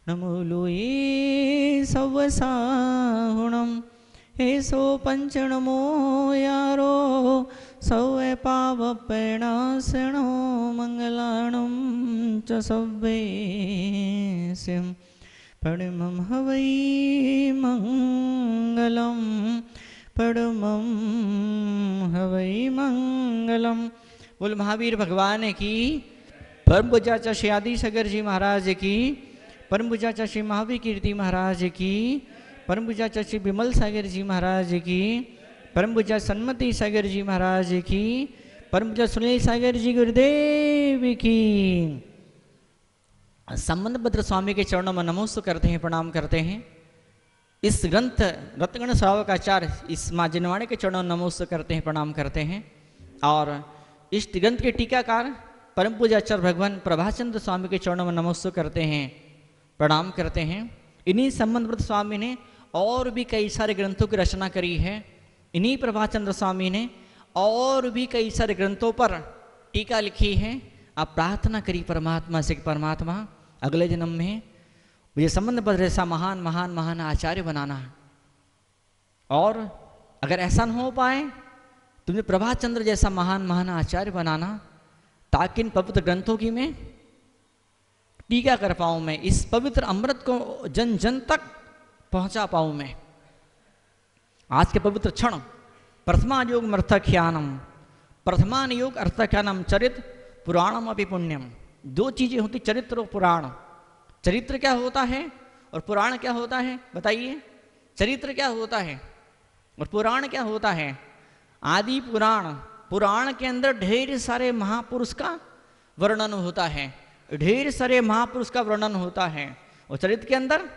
नमो लोये सवसाहुणम हेसो पंचणमो यारो सौवे पावपेणासणो मंगलाणं च सव्वे सिंह परमं हवै मंगलम परमं हवै मंगलम। बोल महावीर भगवान की, परम पूज्याचा श्री आदि सागर जी महाराज की, परम पूज्याचा श्री महावीर कीर्ति महाराज की, परम पूज्याचा श्री विमल सागर जी महाराज की, परम पूज्य सन्मति सागर जी महाराज की, परम पूज्य सुनील सागर जी गुरुदेव की। संबंध भद्र स्वामी के चरणों में नमोस्तु करते हैं, प्रणाम करते हैं। इस ग्रंथ रत्नगण श्रावकाचार्य इस माँ जिनवाणी के चरणों में नमोस्तु करते हैं, प्रणाम करते हैं। और इस ग्रंथ के टीकाकार परम पूज्य आचार्य भगवान प्रभाचंद्र स्वामी के चरणों में नमोस्तु करते हैं, प्रणाम करते हैं। इन्हीं संबंध भद्र स्वामी ने और भी कई सारे ग्रंथों की रचना करी है। इन्हीं प्रभाचंद्र स्वामी ने और भी कई सारे ग्रंथों पर टीका लिखी है। आप प्रार्थना करी परमात्मा से, परमात्मा अगले जन्म में मुझे संबंध भद्र ऐसा महान महान महान आचार्य बनाना है, और अगर ऐसा न हो पाए तो मुझे प्रभाचंद्र जैसा महान महान आचार्य बनाना, ताकि इन पवित्र ग्रंथों की मैं टीका कर पाऊँ, मैं इस पवित्र अमृत को जन जन तक पहुंचा पाऊँ मैं। आज के पवित्र क्षण प्रथमान योग अर्थख्यानम, प्रथमान योग अर्थख्यानम चरित्र पुराणम अभी पुण्यम। दो चीजें होती, चरित्र और पुराण। चरित्र क्या होता है और पुराण क्या होता है, बताइए। चरित्र क्या होता है और पुराण क्या होता है। आदि पुराण, पुराण के अंदर ढेर सारे महापुरुष का वर्णन होता है, ढेर सारे महापुरुष का वर्णन होता है, और चरित्र के अंदर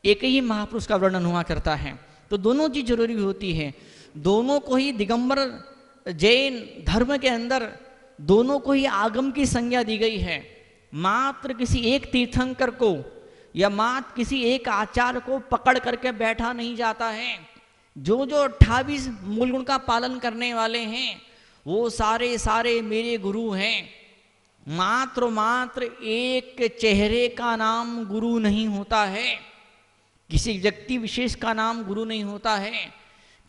एक ही महापुरुष का वर्णन हुआ करता है। तो दोनों चीज जरूरी होती है। दोनों को ही दिगंबर जैन धर्म के अंदर दोनों को ही आगम की संज्ञा दी गई है। मात्र किसी एक तीर्थंकर को या मात्र किसी एक आचार्य को पकड़ करके बैठा नहीं जाता है। जो 28 मूल गुण का पालन करने वाले हैं वो सारे सारे मेरे गुरु हैं। मात्र एक चेहरे का नाम गुरु नहीं होता है, किसी व्यक्ति विशेष का नाम गुरु नहीं होता है,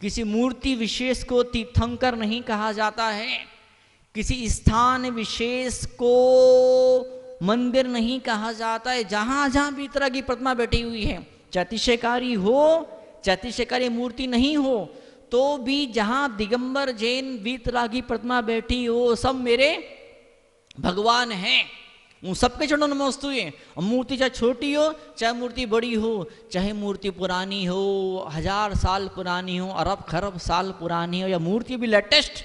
किसी मूर्ति विशेष को तीर्थंकर नहीं कहा जाता है, किसी स्थान विशेष को मंदिर नहीं कहा जाता है। जहां जहां भी तरह की प्रतिमा बैठी हुई है, चाहे अतिशयकारी हो चाहे अतिशयकारी मूर्ति नहीं हो, तो भी जहां दिगंबर जैन वीतरागी प्रतिमा बैठी हो, सब मेरे भगवान हैं। उन सबके चरणों में नमोस्तु है। मूर्ति चाहे छोटी हो चाहे मूर्ति बड़ी हो, चाहे मूर्ति पुरानी हो, 1000 साल पुरानी हो, अरब खरब साल पुरानी हो, या मूर्ति भी लेटेस्ट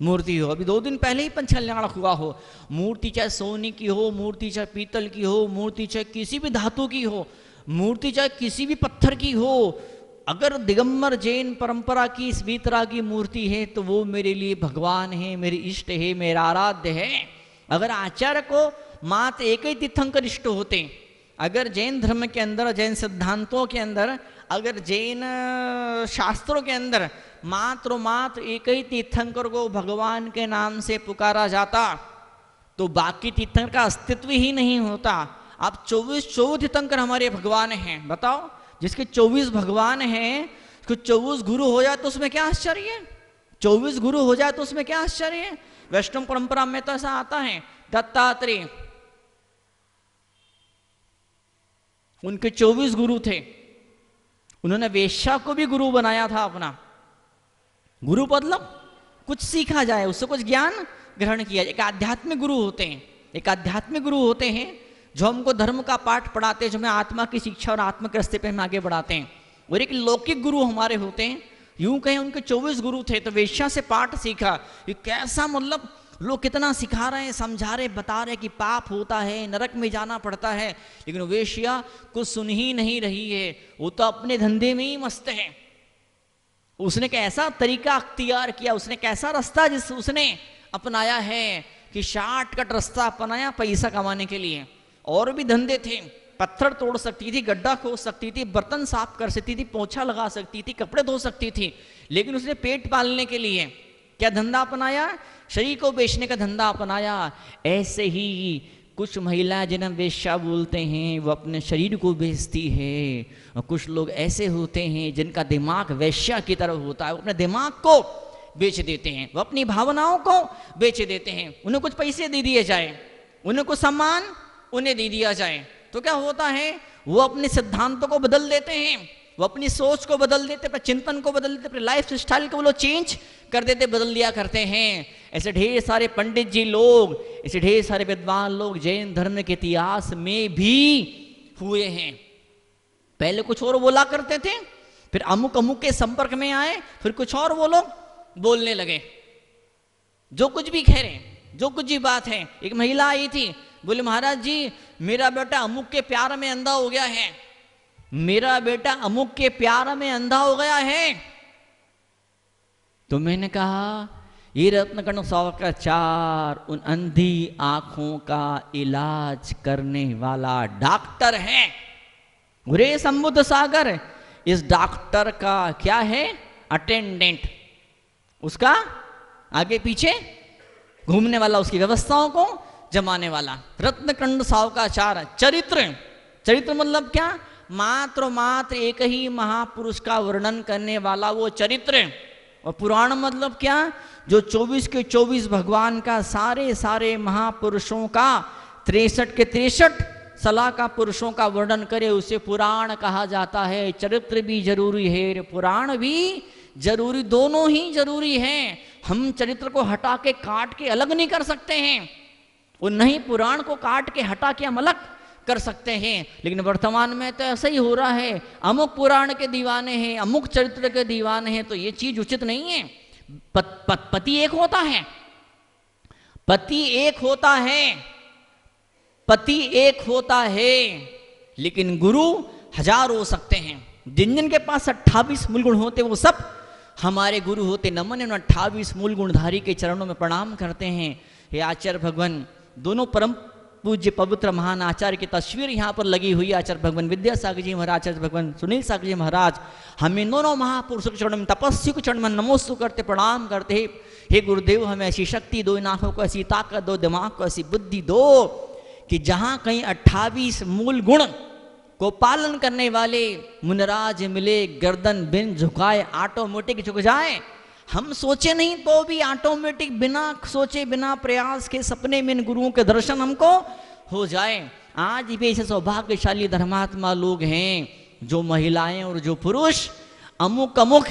मूर्ति हो, अभी 2 दिन पहले ही पंच कल्याण हुआ हो, मूर्ति चाहे सोने की हो, मूर्ति चाहे पीतल की हो, मूर्ति चाहे किसी भी धातु की हो, मूर्ति चाहे किसी भी पत्थर की हो, अगर दिगंबर जैन परंपरा की इस वीतरागी मूर्ति है तो वो मेरे लिए भगवान है, मेरी इष्ट है, मेरा आराध्य है। अगर आचार्य को मात्र एक ही तीर्थंकर इष्ट होते, अगर जैन धर्म के अंदर, जैन सिद्धांतों के अंदर, अगर जैन शास्त्रों के अंदर मात्र एक ही तीर्थंकर को भगवान के नाम से पुकारा जाता तो बाकी तीर्थंकर का अस्तित्व ही नहीं होता। अब 24 तीर्थंकर हमारे भगवान हैं, बताओ। जिसके 24 भगवान हैं, उसको 24 गुरु हो जाए तो उसमें क्या आश्चर्य है। 24 गुरु हो जाए तो उसमें क्या आश्चर्य है। वैष्णव परंपरा में तो ऐसा आता है, दत्तात्रेय उनके 24 गुरु थे, उन्होंने वेश्या को भी गुरु बनाया था अपना। गुरु मतलब कुछ सीखा जाए, उससे कुछ ज्ञान ग्रहण किया जाए। एक आध्यात्मिक गुरु होते हैं, एक आध्यात्मिक गुरु होते हैं जो हमको धर्म का पाठ पढ़ाते हैं, जो हमें आत्मा की शिक्षा और आत्मा के रास्ते पे हम आगे बढ़ाते हैं। और एक लौकिक गुरु हमारे होते हैं, यूं कहें उनके 24 गुरु थे। तो वेश्या से पाठ सीखा, ये कैसा, मतलब लोग कितना सिखा रहे हैं, समझा रहे, बता रहे कि पाप होता है, नरक में जाना पड़ता है, लेकिन वेश्या कुछ सुन ही नहीं रही है। वो तो अपने धंधे में ही मस्त है। उसने कैसा तरीका अख्तियार किया, उसने कैसा रास्ता जिस उसने अपनाया है कि शॉर्टकट रास्ता अपनाया पैसा कमाने के लिए। और भी धंधे थे, पत्थर तोड़ सकती थी, गड्ढा खोद सकती थी, बर्तन साफ कर सकती थी, पोछा लगा सकती थी, कपड़े धो सकती थी, लेकिन उसने पेट पालने के लिए क्या धंधा अपनाया, शरीर को बेचने का धंधा अपनाया। ऐसे ही कुछ महिलाएं जिन्हें वेश्या बोलते हैं वो अपने शरीर को बेचती है, और कुछ लोग ऐसे होते हैं जिनका दिमाग वेश्या की तरह होता है, वो अपने दिमाग को बेच देते हैं, वो अपनी भावनाओं को बेच देते हैं। उन्हें कुछ पैसे दे दिए जाए, उन्हें कुछ सम्मान उन्हें दे दिया जाए, तो क्या होता है, वो अपने सिद्धांतों को बदल देते हैं, वो अपनी सोच को बदल देते, अपने चिंतन को बदल देते, अपने लाइफ स्टाइल को वो लोग चेंज कर देते, बदल दिया करते हैं। ऐसे ढेर सारे पंडित जी लोग, ऐसे ढेर सारे विद्वान लोग जैन धर्म के इतिहास में भी हुए हैं। पहले कुछ और बोला करते थे, फिर अमुक अमुक के संपर्क में आए, फिर कुछ और वो लोग बोलने लगे, जो कुछ भी कह रहे हैं, जो कुछ भी बात है। एक महिला आई थी, बोले महाराज जी मेरा बेटा अमुक के प्यार में अंधा हो गया है, मेरा बेटा अमुक के प्यार में अंधा हो गया है। तो मैंने कहा ये रत्नकर्ण स्वावकाचार्य उन अंधी आंखों का इलाज करने वाला डॉक्टर है। गुरे समुद्र सागर इस डॉक्टर का क्या है, अटेंडेंट, उसका आगे पीछे घूमने वाला, उसकी व्यवस्थाओं को जमाने वाला। रत्नकर्ण स्वावकाचार्य चरित्र, चरित्र मतलब क्या, मात्र एक ही महापुरुष का वर्णन करने वाला वो चरित्र। और पुराण मतलब क्या, जो 24 के 24 भगवान का सारे महापुरुषों का 63 के 63 सलाह का पुरुषों का वर्णन करे, उसे पुराण कहा जाता है। चरित्र भी जरूरी है, पुराण भी जरूरी, दोनों ही जरूरी हैं। हम चरित्र को हटा के काट के अलग नहीं कर सकते हैं, और नहीं पुराण को काट के हटा के हम अलग कर सकते हैं। लेकिन वर्तमान में तो ऐसा ही हो रहा है, अमुक पुराण के दीवाने हैं, अमुक चरित्र के दीवाने हैं, तो ये चीज उचित नहीं है। पति एक होता है, पति एक होता है, पति एक होता है, लेकिन गुरु हजार हो सकते हैं। जिन जिन के पास 28 मूल गुण होते वो सब हमारे गुरु होते। नमन उन 28 मूल गुणधारी के चरणों में प्रणाम करते हैं। हे आचार्य भगवान, दोनों परम पूज्य पवित्र महान आचार्य की तस्वीर यहाँ पर लगी हुई है। आचार्य भगवान विद्यासागर जी महाराज, आचार्य भगवान सुनील सागर जी महाराज, हमें दोनों महापुरुषों के चरणों में, तपस्वी के चरणों में नमोस्तु करते, प्रणाम करते। हे गुरुदेव, हमें ऐसी शक्ति दो, इन आंखों को ऐसी ताकत दो, दिमाग को ऐसी बुद्धि दो कि जहाँ कहीं 28 मूल गुण को पालन करने वाले मुनराज मिले, गर्दन बिन झुकाए ऑटोमेटिक झुक जाए। हम सोचे नहीं तो भी ऑटोमेटिक, बिना सोचे बिना प्रयास के सपने में इन गुरुओं के दर्शन हमको हो जाए। आज भी ऐसे सौभाग्यशाली धर्मात्मा लोग हैं, जो महिलाएं और जो पुरुष अमुक अमुक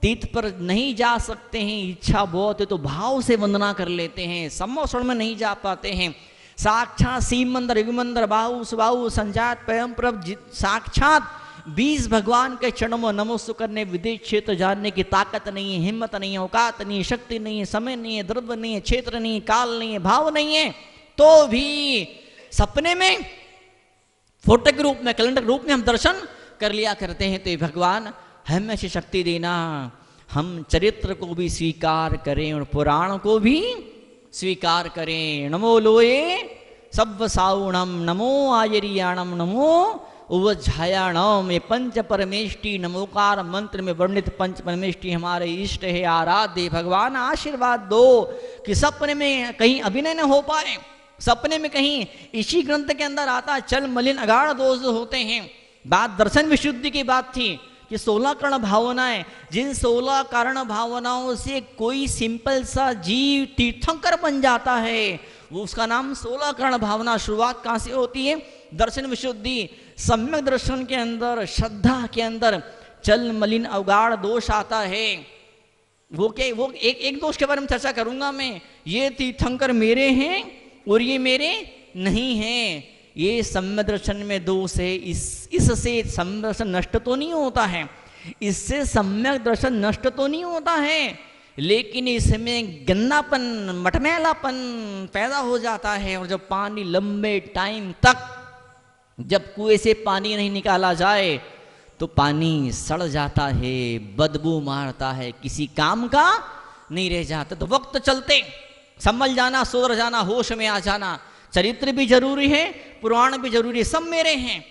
तीर्थ पर नहीं जा सकते हैं, इच्छा बहुत है तो भाव से वंदना कर लेते हैं, सम्मोषण में नहीं जा पाते हैं। साक्षात शिव मंदिर, विमंदिर, बाहु सुबाहु संजात परम प्रभ, साक्षात 20 भगवान के चरणों में नमोस्तु करने, विदेश क्षेत्र जानने की ताकत नहीं है, हिम्मत नहीं है, औकात नहीं है, शक्ति नहीं है, समय नहीं है, द्रव्य नहीं है, क्षेत्र नहीं है, काल नहीं है, भाव नहीं है, तो भी सपने में फोटो के रूप में, कैलेंडर के रूप में हम दर्शन कर लिया करते हैं। तो ये भगवान हमें ऐसी शक्ति देना, हम चरित्र को भी स्वीकार करें और पुराण को भी स्वीकार करें। नमो लोये सब्व साउणम, नमो आयरियाणम, नमो उवझायाणम। ये पंच परमेष्टि नमोकार मंत्र में वर्णित पंच परमेष्टि हमारे इष्ट है, आराध्य। भगवान आशीर्वाद दो कि सपने में कहीं अभिनय न हो पाए, सपने में कहीं इसी ग्रंथ के अंदर आता चल मलिन अगाढ़ दोष होते हैं। बात दर्शन विशुद्धि की बात थी कि 16 कर्ण भावनाएं, जिन 16 कर्ण भावनाओं से कोई सिंपल सा जीव तीर्थंकर बन जाता है, वो उसका नाम 16 कर्ण भावना। शुरुआत कहाँ से होती है? दर्शन विशुद्धि, सम्यक दर्शन के अंदर, श्रद्धा के अंदर चल मलिन अवगाढ़ दोष आता है। वो क्या, वो एक दोष के बारे में चर्चा करूंगा मैं। ये तीर्थंकर मेरे हैं और ये मेरे नहीं हैं, ये सम्यक दर्शन में दोष है। इससे सम्यक दर्शन नष्ट तो नहीं होता है, इससे सम्यक दर्शन नष्ट तो नहीं होता है, लेकिन इसमें गंदापन, मटमैलापन पैदा हो जाता है। और जब पानी लंबे टाइम तक, जब कुएं से पानी नहीं निकाला जाए तो पानी सड़ जाता है, बदबू मारता है, किसी काम का नहीं रह जाता। तो वक्त चलते संभल जाना, सुधर जाना, होश में आ जाना। चरित्र भी जरूरी है, पुराण भी जरूरी है, सब मेरे हैं।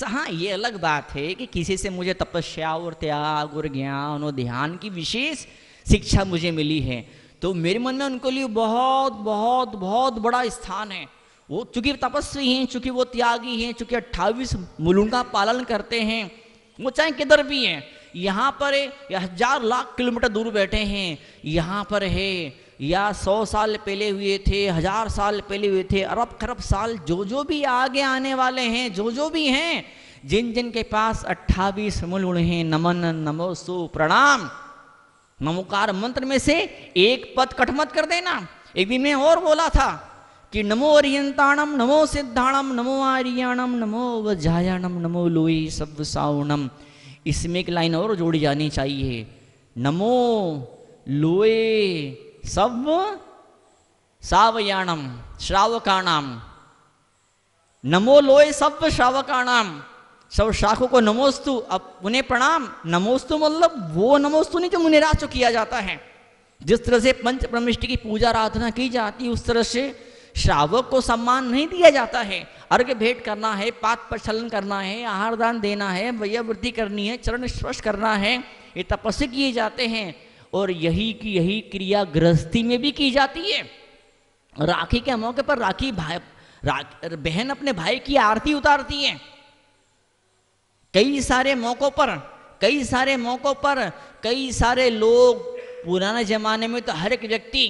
हाँ, ये अलग बात है कि किसी से मुझे तपस्या और त्याग और ज्ञान और ध्यान की विशेष शिक्षा मुझे मिली है, तो मेरे मन में उनके लिए बहुत बहुत बहुत बड़ा स्थान है। वो चूंकि तपस्वी हैं, चूंकि वो त्यागी हैं, चूंकि 28 मूलों का पालन करते हैं, वो चाहे किधर भी हैं, यहाँ पर है या 1000 लाख किलोमीटर दूर बैठे हैं, यहाँ पर है या 100 साल पहले हुए थे, 1000 साल पहले हुए थे, अरब खरब साल जो भी आगे आने वाले हैं, जो भी हैं, जिन जिन के पास 28 मूल हैं, नमन नमोस्तु प्रणाम, नमोकार मंत्र में से एक पद कट मत कर देना। एक दिन में और बोला था कि नमो अरियंताणम, नमो सिद्धाणम, नमो आर्याणम, नमो वज्रायणम, नमो लोई सब साउणम। इसमें एक लाइन और जोड़ी जानी चाहिए, नमो लोए सब सावयाणम श्रावकाणाम, नमो लोए सब श्रावकाणाम, सब शाखों को नमोस्तु, अब उन्हें प्रणाम। नमोस्तु मतलब वो नमोस्तु नहीं जो मुनिराज को किया जाता है। जिस तरह से पंच परमेष्टि की पूजा आराधना की जाती है, उस तरह से श्रावक को सम्मान नहीं दिया जाता है। अर्घ्य भेंट करना है, पाद प्रक्षालन करना है, आहार दान देना है, वैयावृत्ति करनी है, चरण स्पर्श करना है, ये तपस्या किए जाते हैं। और यही क्रिया गृहस्थी में भी की जाती है। राखी के मौके पर बहन अपने भाई की आरती उतारती है। कई सारे मौकों पर कई सारे लोग, पुराने जमाने में तो हर एक व्यक्ति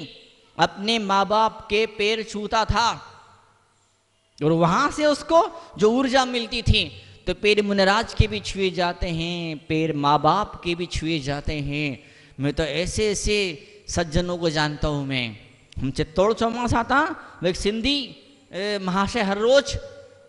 अपने माँ बाप के पैर छूता था और वहां से उसको जो ऊर्जा मिलती थी, तो पैर मुनिराज के भी छुए जाते हैं, पैर माँ बाप के भी छुए जाते हैं। मैं तो ऐसे ऐसे सज्जनों को जानता हूँ। मैं हम चित्तौड़ चौमासा था, वो एक सिंधी महाशय हर रोज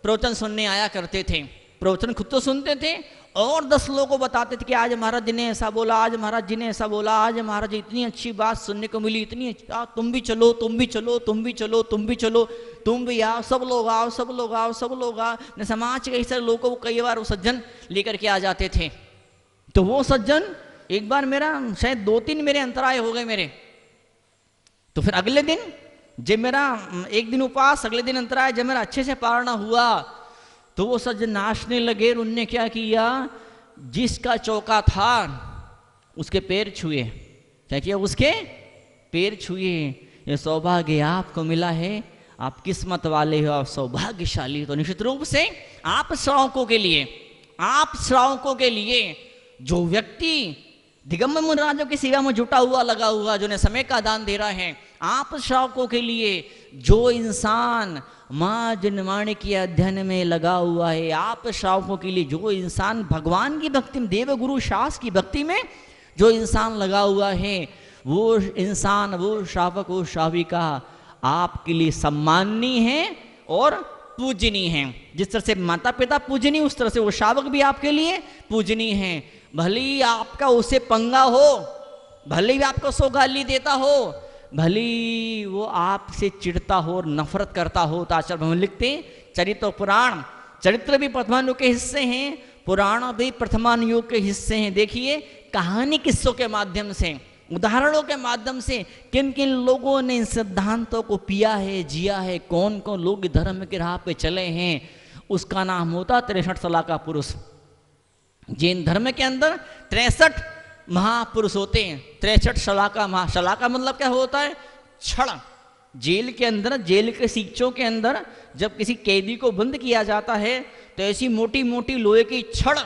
प्रवचन सुनने आया करते थे। प्रवचन खुद तो सुनते थे और 10 लोगों को बताते थे कि आज महाराज जी ने ऐसा बोला, आज महाराज जी ने ऐसा बोला, आज महाराज जी इतनी अच्छी बात सुनने को मिली, इतनी अच्छा, तुम भी चलो, तुम भी चलो, तुम भी चलो, तुम भी चलो, तुम भी आओ, सब लोग आओ, सब लोग आओ, सब लोग आओ। ने समाज के ऐसे लोगों को कई बार वो सज्जन लेकर के आ जाते थे। तो वो सज्जन एक बार मेरा शायद 2-3 मेरे अंतराय हो गए मेरे। तो फिर अगले दिन जब मेरा एक दिन उपवास, अगले दिन अंतराय, जब मेरा अच्छे से पारणा हुआ, तो वो सज्जन नाचने लगे। उनने क्या किया, जिसका चौका था उसके पैर छुए। क्या किया, उसके पैर छुए। ये सौभाग्य आपको मिला है, आप किस्मत वाले हो, आप सौभाग्यशाली। तो निश्चित रूप से आप श्रावकों के लिए जो व्यक्ति दिगंबर मुनिराजों की सेवा में जुटा हुआ, लगा हुआ, जो ने समय का दान दे रहा है, आप श्रावकों के लिए जो इंसान माँ जनवाणी के अध्ययन में लगा हुआ है, आप श्रावकों के लिए जो इंसान भगवान की भक्ति में, देव गुरु शास्त्र की भक्ति में जो इंसान लगा हुआ है, वो इंसान, वो श्रावक, वो श्राविका आपके लिए सम्माननीय है और पूजनीय है। जिस तरह से माता पिता पूजनीय, उस तरह से वो श्रावक भी आपके लिए पूजनीय है। भले ही आपका उसे पंगा हो, भले ही आपको सो गाली देता हो, भले ही वो आपसे चिढ़ता हो और नफरत करता हो। तो आचार्य भगवान लिखते हैं, चरित्र पुराण, चरित्र भी प्रथमानुयोग के हिस्से हैं, पुराण भी प्रथमानुयोग के हिस्से हैं। देखिए, कहानी किस्सों के माध्यम से, उदाहरणों के माध्यम से किन किन लोगों ने इन सिद्धांतों को पिया है, जिया है, कौन कौन लोग धर्म के राह पे चले हैं, उसका नाम होता 63 सलाह का पुरुष। जैन धर्म के अंदर 63 महापुरुष होते हैं। 63 शलाका। शलाका मतलब क्या होता है, छड़। जेल के अंदर, जेल के सीचों के अंदर जब किसी कैदी को बंद किया जाता है, तो ऐसी मोटी मोटी लोहे की छड़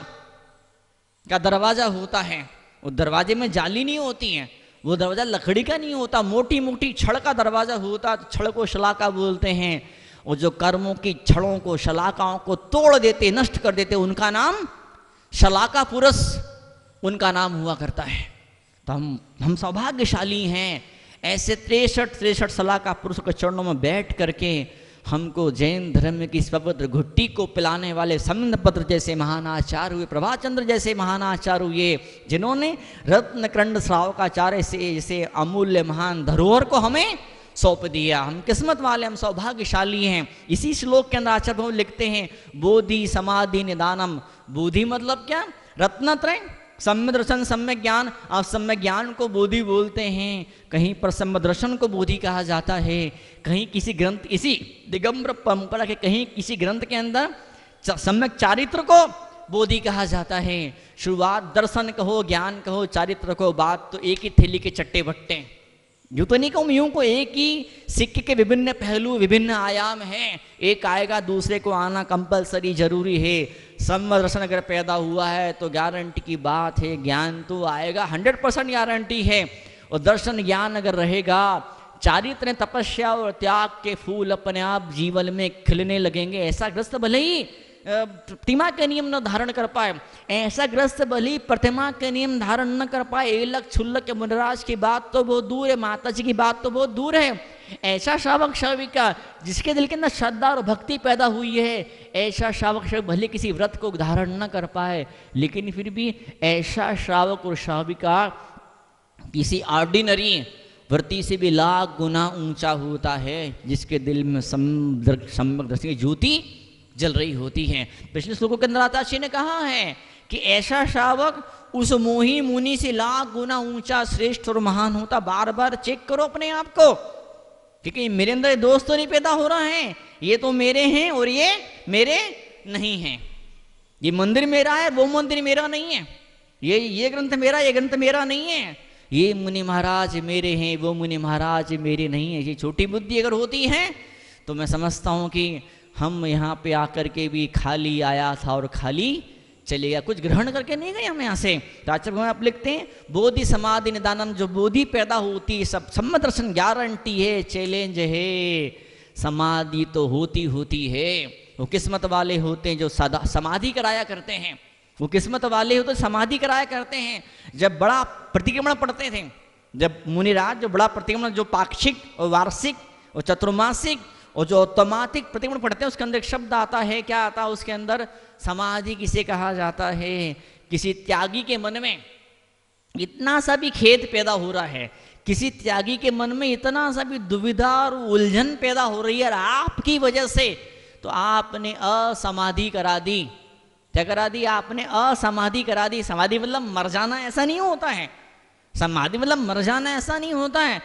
का दरवाजा होता है। वो दरवाजे में जाली नहीं होती है, वो दरवाजा लकड़ी का नहीं होता, मोटी मोटी छड़ का दरवाजा होता। छड़ को शलाका बोलते हैं। और जो कर्मों की छड़ों को, शलाकाओं को तोड़ देते, नष्ट कर देते, उनका नाम शलाका पुरुष, उनका नाम हुआ करता है। तो हम सौभाग्यशाली हैं, ऐसे 63 शलाका पुरुष के चरणों में बैठ करके हमको जैन धर्म की इस पवित्र घुट्टी को पिलाने वाले संबंधपत्र जैसे महान आचार्य हुए, प्रभाचंद्र जैसे महान आचार्य हुए, जिन्होंने रत्नकंड श्रावकाचार्य से जैसे अमूल्य महान धरोहर को हमें सौंप दिया। हम किस्मत वाले, हम सौभाग्यशाली हैं। इसी श्लोक के अंदर आचार्य भगवान लिखते हैं, बोधि समाधि निदानम। बोधि मतलब क्या, रत्नत्रय, सम्यक दर्शन, सम्यक ज्ञान। आप सम्यक ज्ञान को बोधि बोलते हैं, कहीं पर सम्यक दर्शन को बोधि कहा जाता है, कहीं किसी ग्रंथ, इसी दिगंबर परंपरा के कहीं किसी ग्रंथ के अंदर सम्यक चारित्र को बोधि कहा जाता है। शुरुआत दर्शन कहो, ज्ञान कहो, चारित्र को, बात तो एक ही थैली के चट्टे बट्टे। यूं तो नहीं कहूँ, यूं को एक ही सिक्के के विभिन्न पहलू विभिन्न आयाम हैं, एक आएगा दूसरे को आना कंपलसरी जरूरी है। समदर्शन अगर पैदा हुआ है तो गारंटी की बात है ज्ञान तो आएगा, 100% गारंटी है। और दर्शन ज्ञान अगर रहेगा, चारित्र तपस्या और त्याग के फूल अपने आप जीवन में खिलने लगेंगे। ऐसा ग्रस्त भले ही प्रतिमा के नियम न धारण कर पाए, ऐसा ग्रस्त भले ही प्रतिमा के नियम धारण न कर पाए, एलक छुल्लक मुनराज की बात तो बहुत दूर है, माता जी की बात तो बहुत दूर है। ऐसा श्रावक श्राविका जिसके दिल के अंदर श्रद्धा और भक्ति पैदा हुई है, ऐसा श्रावक श्राविक भले किसी व्रत को धारण न कर पाए, लेकिन फिर भी ऐसा श्रावक और श्राविका किसी ऑर्डिनरी व्रती से भी लाख गुना ऊंचा होता है, जिसके दिल में सम्यक दर्शन की ज्योति जल रही होती है। पिछले श्लोकों के अंदर आचार्य ने कहा है कि ऐसा श्रावक उस मोही मुनि से लाख गुना ऊंचा, श्रेष्ठ और महान होता। बार बार चेक करो अपने आप को, क्योंकि मेरे अंदर दोष तो नहीं पैदा हो रहा है, ये तो मेरे हैं और ये मेरे नहीं हैं। ये मंदिर मेरा है, वो मंदिर मेरा नहीं है। ये ग्रंथ मेरा, ये ग्रंथ मेरा नहीं है। ये मुनि महाराज मेरे हैं, वो मुनि महाराज मेरे नहीं है। ये छोटी बुद्धि अगर होती है तो मैं समझता हूँ कि हम यहाँ पे आकर के भी खाली आया था और खाली चले गया, कुछ ग्रहण करके नहीं गए हम यहाँ से। तो आचार्य भगवान आप लिखते हैं बोधि समाधि निदानम, जो बोधि पैदा होती है सब सम्यक दर्शन गारंटी है, चैलेंज है। समाधि तो होती है, वो किस्मत वाले होते हैं जो समाधि कराया करते हैं, वो किस्मत वाले हो तो समाधि कराया करते हैं। जब बड़ा प्रतिक्रमण पढ़ते थे, जब मुनिराज जो बड़ा प्रतिक्रमण, जो पाक्षिक और वार्षिक और चतुर्मासिक और जो औत्तमातिक प्रतिक्रमण पढ़ते हैं, उसके अंदर एक शब्द आता है, क्या आता है उसके अंदर? समाधि किसे कहा जाता है? किसी त्यागी के मन में इतना सा भी खेद पैदा हो रहा है, किसी त्यागी के मन में इतना सा भी दुविधा और उलझन पैदा हो रही है आपकी वजह से, तो आपने असमाधि करा दी। क्या करा दी? आपने असमाधि करा दी। समाधि मतलब मर जाना ऐसा नहीं होता है, समाधि मतलब मर जाना ऐसा नहीं होता है।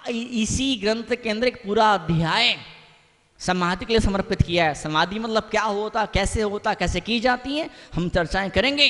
इसी ग्रंथ के अंदर एक पूरा अध्याय समाधि के लिए समर्पित किया है। समाधि मतलब क्या होता, कैसे होता, कैसे की जाती है, हम चर्चाएं करेंगे।